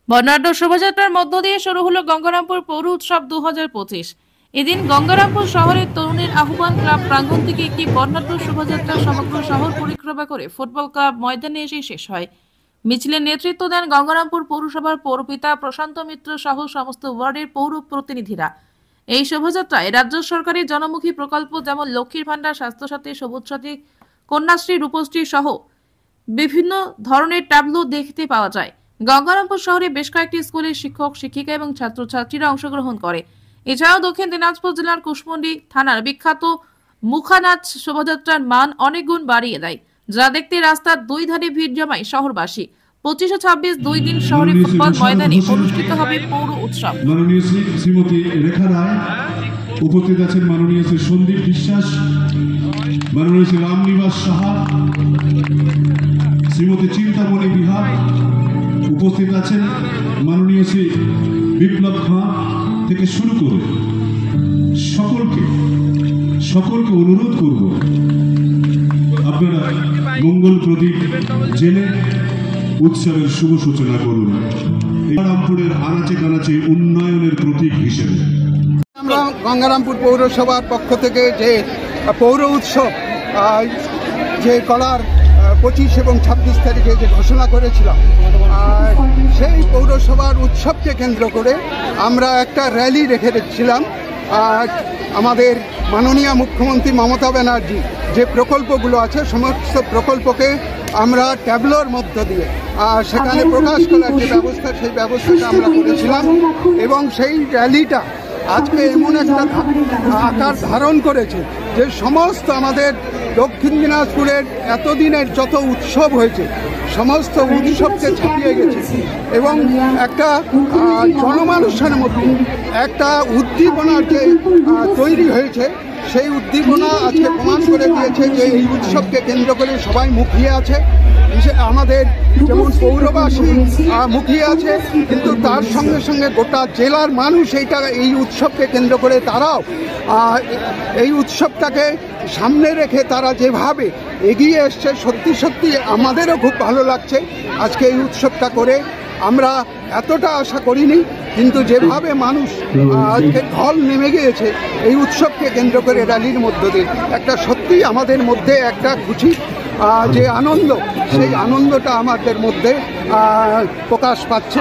বর্ণাঢ্য শোভাযাত্রার মধ্য দিয়ে শুরু হলো গঙ্গারামপুর পৌর উৎসব 2025। এদিন গঙ্গারামপুর শহরের তরুণের আহ্বান ক্লাব প্রাঙ্গণ থেকে একটি বর্ণাঢ্য শোভাযাত্রা সমগ্র শহর পরিক্রমা করে ফুটবল ক্লাব ময়দানে এসে শেষ হয়। মিছিলের নেতৃত্ব দেন গঙ্গারামপুর পৌরসভার পৌরপিতা প্রশান্ত মিত্র সহ সমস্ত ওয়ার্ডের পৌর প্রতিনিধিরা। এই শোভাযাত্রায় রাজ্য সরকারের জনমুখী প্রকল্প যেমন লক্ষ্মীর ভান্ডার, স্বাস্থ্যসাথী, সবুজ সাথী, কন্যাশ্রী, রূপশ্রী সহ বিভিন্ন ধরনের ট্যাবলো দেখতে পাওয়া যায়। গঙ্গারামপুর শহরে বেশ কয়েকটি স্কুলের শিক্ষক, শিক্ষিকা এবং ছাত্রছাত্রীরা অংশগ্রহণ করে। এছাড়াও দক্ষিণ দিনাজপুর জেলার কুশমন্ডি থানার বিখ্যাত মুখানাচ শোভাযাত্রার মান অনেক গুণ বাড়িয়ে দেয়, যা দেখতে রাস্তার দুই ধারে ভিড় জমায় শহরবাসী। 25 ও 26 দুই দিন শহরে ফুটবল ময়দানে অনুষ্ঠিত হবে পৌর উৎসব। মাননীয় শ্রীমতী রেখা রায়, উপস্থিত আছেন মাননীয় শ্রী সন্দীপ বিশ্বাস, মাননীয় শ্রী রামনিবাস সাহা, শ্রীমতী চিন্তামণি বিহার, উপস্থিত আছেন মাননীয় শ্রী বিপ্লব খাঁ থেকে শুরু করে সকলকে অনুরোধ করব আপনারা মঙ্গল প্রদীপ জেলে উৎসবের শুভ সূচনা করুন, গঙ্গারামপুরের আনাচে কানাচে উন্নয়নের প্রতীক হিসেবে। আমরা গঙ্গারামপুর পৌরসভার পক্ষ থেকে যে পৌর উৎসব যে করার 25 এবং 26 তারিখে যে ঘোষণা করেছিলাম, সেই পৌরসভার উৎসবকে কেন্দ্র করে আমরা একটা র্যালি রেখেছিলাম। আমাদের মাননীয় মুখ্যমন্ত্রী মমতা ব্যানার্জি যে প্রকল্পগুলো আছে, সমস্ত প্রকল্পকে আমরা ট্যাবলোর মধ্য দিয়ে সেখানে প্রকাশ করার যে ব্যবস্থা, সেই ব্যবস্থাটা আমরা করেছিলাম। এবং সেই র্যালিটা আজকে এমন একটা আকার ধারণ করেছে যে সমস্ত আমাদের দক্ষিণ দিনাজপুরের এতদিনের যত উৎসব হয়েছে, সমস্ত উৎসবকে ছাপিয়ে গেছে এবং একটা জনমানুষের মধ্যে একটা উদ্দীপনার যে তৈরি হয়েছে, সেই উদ্দীপনা আজকে প্রমাণ করে দিয়েছে যে এই উৎসবকে কেন্দ্র করে সবাই মুখিয়ে আছে। আমাদের যেমন পৌরবাসী মুখিয়ে আছে, কিন্তু তার সঙ্গে সঙ্গে গোটা জেলার মানুষ এই উৎসবকে কেন্দ্র করে তারাও এই উৎসবটাকে সামনে রেখে তারা যেভাবে এগিয়ে এসছে, সত্যি সত্যি আমাদেরও খুব ভালো লাগছে। আজকে এই উৎসবটা করে আমরা এতটা আশা করিনি, কিন্তু যেভাবে মানুষ আজকে ঢল নেমে গিয়েছে এই উৎসবকে কেন্দ্র করে র্যালির মধ্য দিয়ে, একটা সত্যি আমাদের মধ্যে একটা খুশি যে আনন্দ, সেই আনন্দটা আমাদের মধ্যে প্রকাশ পাচ্ছে।